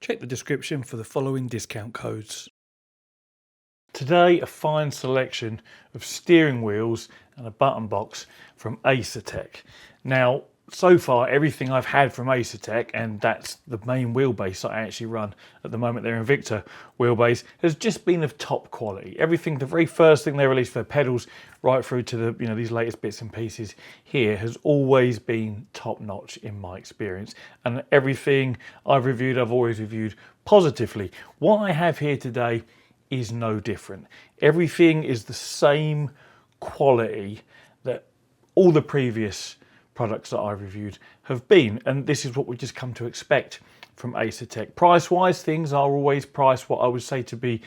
Check the description for the following discount codes. Today, a fine selection of steering wheels and a button box from Asetek. Now, so far, everything I've had from Asetek, and that's the main wheelbase that I actually run at the moment, their Invicta wheelbase, has just been of top quality. Everything, the very first thing they released for pedals, right through to the these latest bits and pieces here, has always been top notch in my experience. And everything I've reviewed, I've always reviewed positively. What I have here today is no different. Everything is the same quality that all the previous products that I've reviewed have been, and this is what we just come to expect from Asetek. Price-wise, things are always priced what I would say to be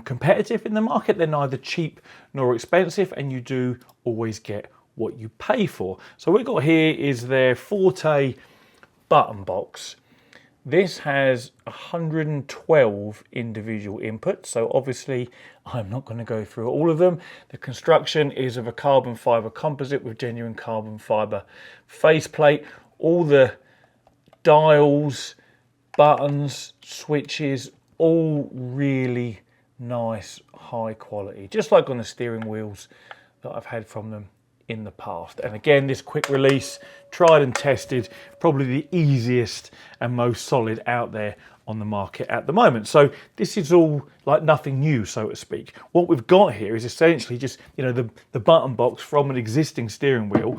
competitive in the market. They're neither cheap nor expensive, and you do always get what you pay for. So what we've got here is their Forte button box. This has 112 individual inputs, so obviously I'm not going to go through all of them. The construction is of a carbon fibre composite with genuine carbon fibre faceplate. All the dials, buttons, switches, all really nice, high quality, just like on the steering wheels that I've had from them in the past. And again, this quick release, tried and tested, probably the easiest and most solid out there on the market at the moment. So this is all like nothing new, so to speak. What we've got here is essentially just the button box from an existing steering wheel,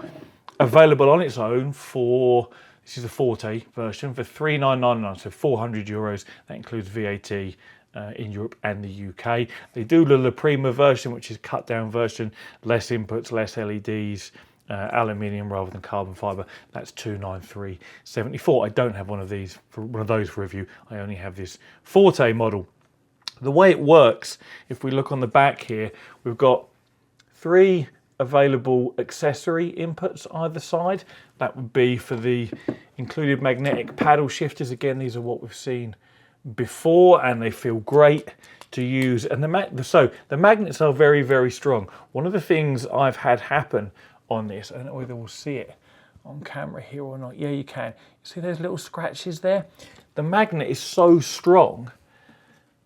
available on its own for, this is the Forte version, for €3,999, so €400. That includes VAT. In Europe and the UK. They do the La Prima version, which is cut down version, less inputs, less LEDs, aluminium rather than carbon fibre. That's $293.74. I don't have one of those for review. I only have this Forte model. The way it works, if we look on the back here, we've got 3 available accessory inputs either side. That would be for the included magnetic paddle shifters. Again, these are what we've seen before, and they feel great to use. And the magnets are very, very strong. One of the things I've had happen on this, I don't know whether we'll see it on camera here or not. Yeah, you can. See those little scratches there? The magnet is so strong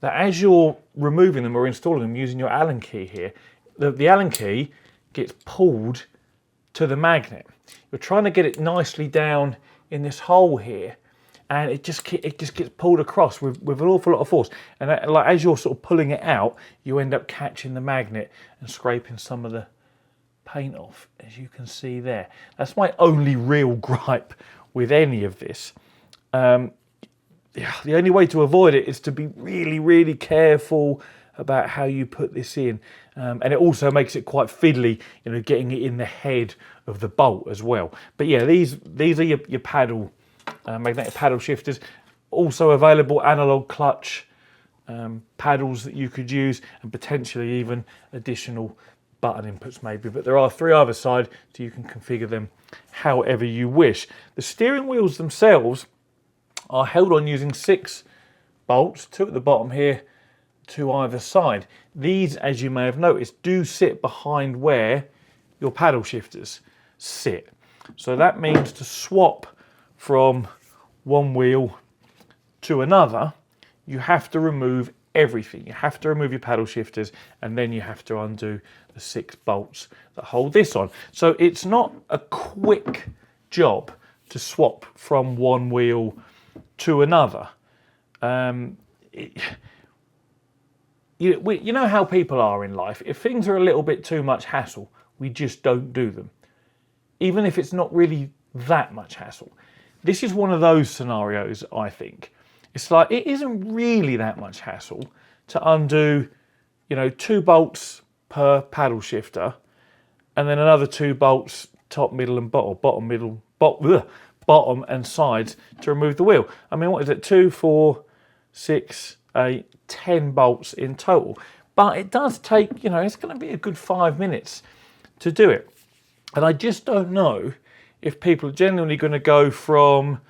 that as you're removing them or installing them using your Allen key here, the Allen key gets pulled to the magnet. You're trying to get it nicely down in this hole here, and it just gets pulled across with an awful lot of force. And like as you're sort of pulling it out, you end up catching the magnet and scraping some of the paint off, as you can see there. That's my only real gripe with any of this. The only way to avoid it is to be really, really careful about how you put this in. And it also makes it quite fiddly, getting it in the head of the bolt as well. But yeah, these are your paddle, magnetic paddle shifters. Also available analog clutch paddles that you could use, and potentially even additional button inputs maybe. But there are 3 either side, so you can configure them however you wish. The steering wheels themselves are held on using 6 bolts, 2 at the bottom here, 2 either side. These, as you may have noticed, do sit behind where your paddle shifters sit. So that means to swap from one wheel to another, you have to remove everything. You have to remove your paddle shifters, and then you have to undo the 6 bolts that hold this on. So it's not a quick job to swap from one wheel to another. You know how people are in life. If things are a little bit too much hassle, we just don't do them, even if it's not really that much hassle. This is one of those scenarios, I think. It's like, it isn't really that much hassle to undo, 2 bolts per paddle shifter, and then another 2 bolts, top, middle, and bottom and sides to remove the wheel. I mean, what is it? 2, 4, 6, 8, 10 bolts in total. But it does take, it's going to be a good 5 minutes to do it. And I just don't know if people are genuinely going to go from,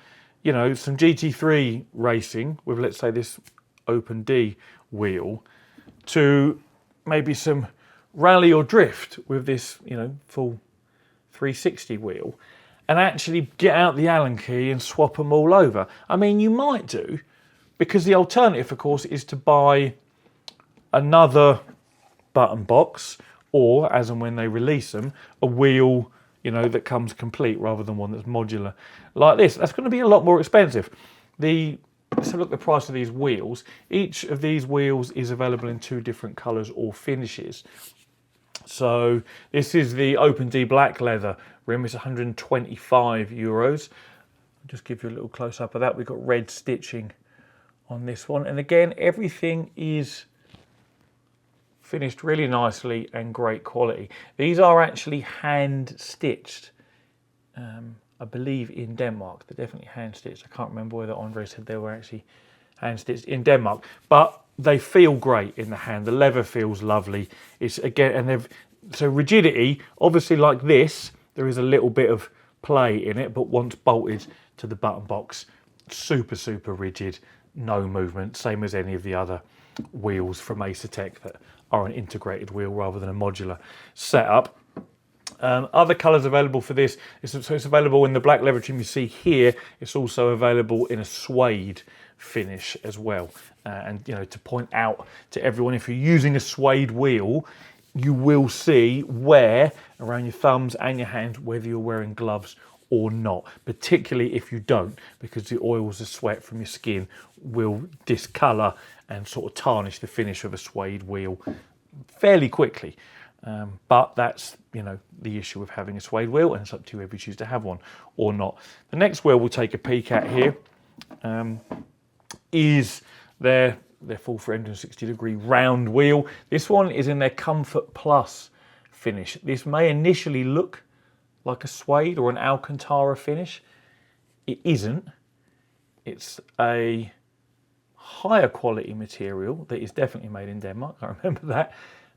some GT3 racing with, let's say, this Open D wheel to maybe some rally or drift with this, full 360 wheel and actually get out the Allen key and swap them all over. I mean, you might do, because the alternative, of course, is to buy another button box, or as and when they release them, a wheel, you know, that comes complete rather than one that's modular like this. That's going to be a lot more expensive. Let's have a look at the price of these wheels. Each of these wheels is available in 2 different colours or finishes. So this is the Open D black leather rim. It's 125 euros. I'll just give you a little close up of that. We've got red stitching on this one, and again, everything is finished really nicely and great quality. These are actually hand stitched, I believe, in Denmark. They're definitely hand stitched. I can't remember whether Andre said they were actually hand stitched in Denmark, but they feel great in the hand. The leather feels lovely. It's again, and so rigidity, obviously like this, there is a little bit of play in it, but once bolted to the button box, super, super rigid, no movement, same as any of the other wheels from Asetek that are an integrated wheel rather than a modular setup. Other colours available for this, so it's available in the black leather trim you see here. It's also available in a suede finish as well. And you know, to point out to everyone, if you're using a suede wheel, you will see wear around your thumbs and your hands whether you're wearing gloves or not, particularly if you don't, because the oils of sweat from your skin will discolour and sort of tarnish the finish of a suede wheel fairly quickly. But that's, you know, the issue of having a suede wheel, and it's up to you if you choose to have one or not. The next wheel we'll take a peek at here is their full 360-degree round wheel. This one is in their Comfort Plus finish. This may initially look like a suede or an Alcantara finish. It isn't. It's a higher quality material that is definitely made in Denmark, I remember that,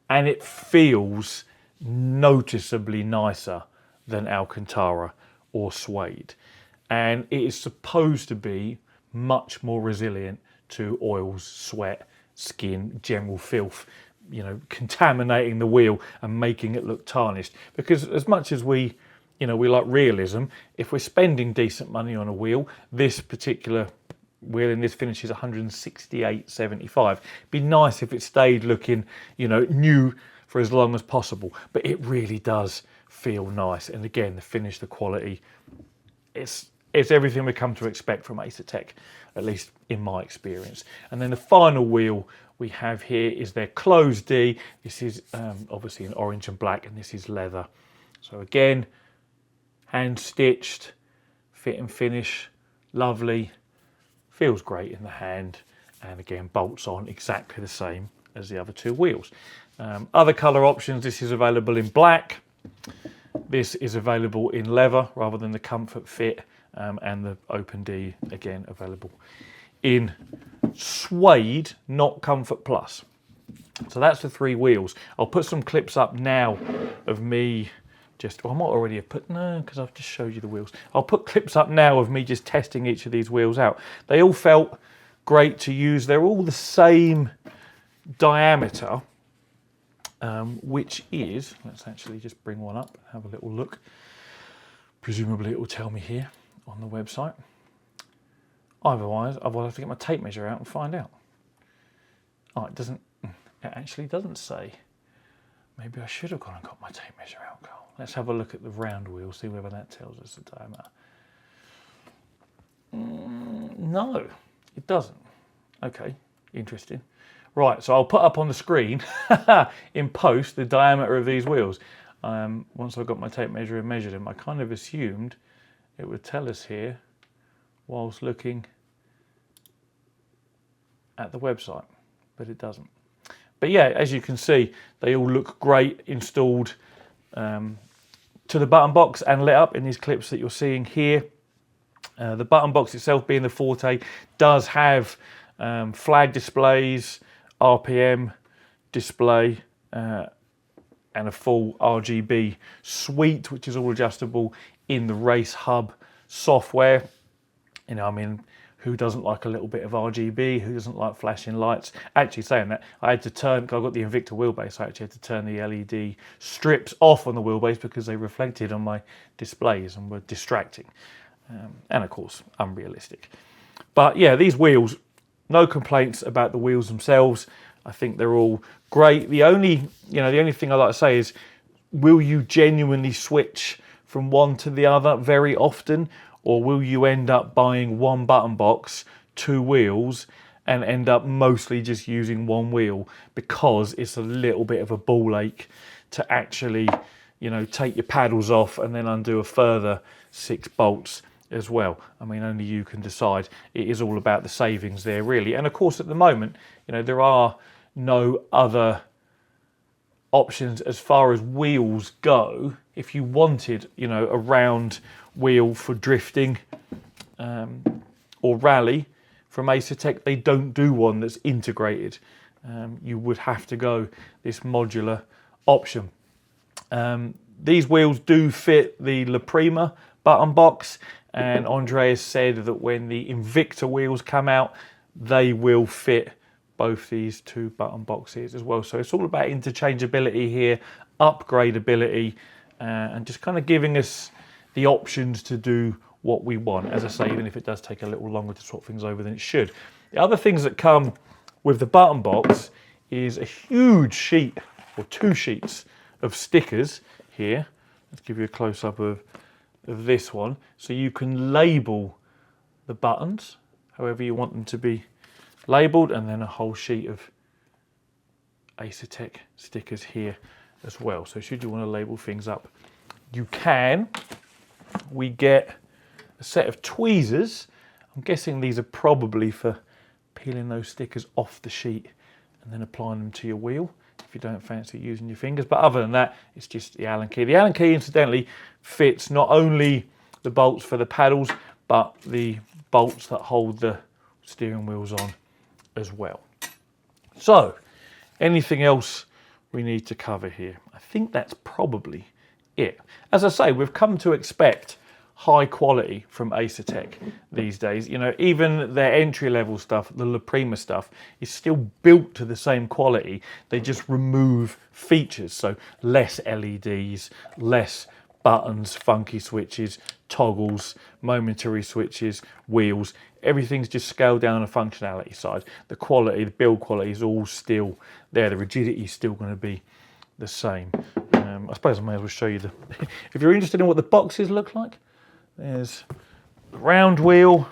and it feels noticeably nicer than Alcantara or suede, and it is supposed to be much more resilient to oils, sweat, skin, general filth, you know, contaminating the wheel and making it look tarnished. Because as much as we like realism, if we're spending decent money on a wheel, this particular wheel in this finish is 168.75. Be nice if it stayed looking, you know, new for as long as possible, but it really does feel nice. And again, the finish, the quality, it's everything we come to expect from Asetek, at least in my experience. And then the final wheel we have here is their Closed D. This is obviously in orange and black, and this is leather. So again, hand stitched, fit and finish, lovely, feels great in the hand, and again bolts on exactly the same as the other 2 wheels. Other colour options, this is available in black, this is available in leather rather than the Comfort Fit, and the Open D again available in suede, not Comfort Plus. So that's the 3 wheels. I'll put some clips up now of me I might already have put, no, because I've just showed you the wheels. I'll put clips up now of me just testing each of these wheels out. They all felt great to use. They're all the same diameter, which is, let's actually just bring one up and have a little look. Presumably it will tell me here on the website. Otherwise, I'll have to get my tape measure out and find out. Oh, it actually doesn't say. Maybe I should have gone and got my tape measure out, Carl. Let's have a look at the round wheel, see whether that tells us the diameter. No, it doesn't. Okay, interesting. Right, so I'll put up on the screen in post the diameter of these wheels. Once I've got my tape measure and measured them, I kind of assumed it would tell us here whilst looking at the website, but it doesn't. But yeah, as you can see, they all look great installed to the button box and lit up in these clips that you're seeing here. The button box itself, being the Forte, does have flag displays, RPM display, and a full RGB suite, which is all adjustable in the Race Hub software. You know, I mean, Who doesn't like a little bit of RGB? Who doesn't like flashing lights? Actually, saying that, I had to turn, because I got the Invicta wheelbase, I actually had to turn the LED strips off on the wheelbase because they reflected on my displays and were distracting. And of course, unrealistic. But yeah, these wheels, no complaints about the wheels themselves. I think they're all great. The only thing I like to say is, will you genuinely switch from one to the other very often? Or will you end up buying one button box, two wheels, and end up mostly just using one wheel because it's a little bit of a ball ache to actually, take your paddles off and then undo a further 6 bolts as well. I mean, only you can decide. It is all about the savings there, really. And of course, at the moment, there are no other options as far as wheels go. If you wanted, a round wheel for drifting or rally from Asetek, they don't do one that's integrated. You would have to go this modular option. These wheels do fit the La Prima button box, and Andreas said that when the Invicta wheels come out, they will fit both these 2 button boxes as well. So it's all about interchangeability here, upgradability, and just kind of giving us the options to do what we want. As I say, even if it does take a little longer to swap things over than it should. The other things that come with the button box is a huge sheet, or 2 sheets of stickers here. Let's give you a close-up of this one. So you can label the buttons however you want them to be labelled, and then a whole sheet of Asetek stickers here as well. So should you want to label things up, you can. We get a set of tweezers. I'm guessing these are probably for peeling those stickers off the sheet and then applying them to your wheel if you don't fancy using your fingers. But other than that, it's just the Allen key. The Allen key, incidentally, fits not only the bolts for the paddles, but the bolts that hold the steering wheels on as well. So, anything else we need to cover here? I think that's probably it. As I say, we've come to expect high quality from Asetek these days. Even their entry-level stuff, the La Prima stuff, is still built to the same quality. They just remove features, so less LEDs, less buttons, funky switches, toggles, momentary switches, wheels. Everything's just scaled down on the functionality side. The quality, the build quality is all still there. The rigidity is still going to be the same. I suppose I may as well show you if you're interested in what the boxes look like. There's the round wheel,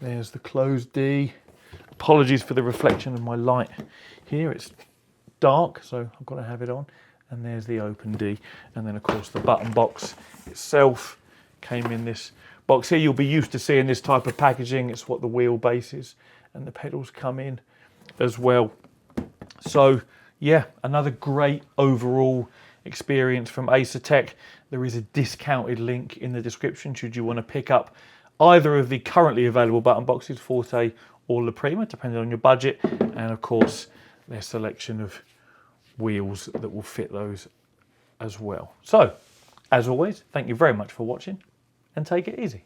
there's the closed D. Apologies for the reflection of my light here, it's dark, so I've got to have it on. And there's the open D. And then of course the button box itself came in this box here. You'll be used to seeing this type of packaging. It's what the wheelbase is, and the pedals come in as well. So yeah, another great overall experience from Asetek. There is a discounted link in the description should you want to pick up either of the currently available button boxes, Forte or La Prima, depending on your budget, and of course their selection of wheels that will fit those as well. So, as always, thank you very much for watching, and take it easy.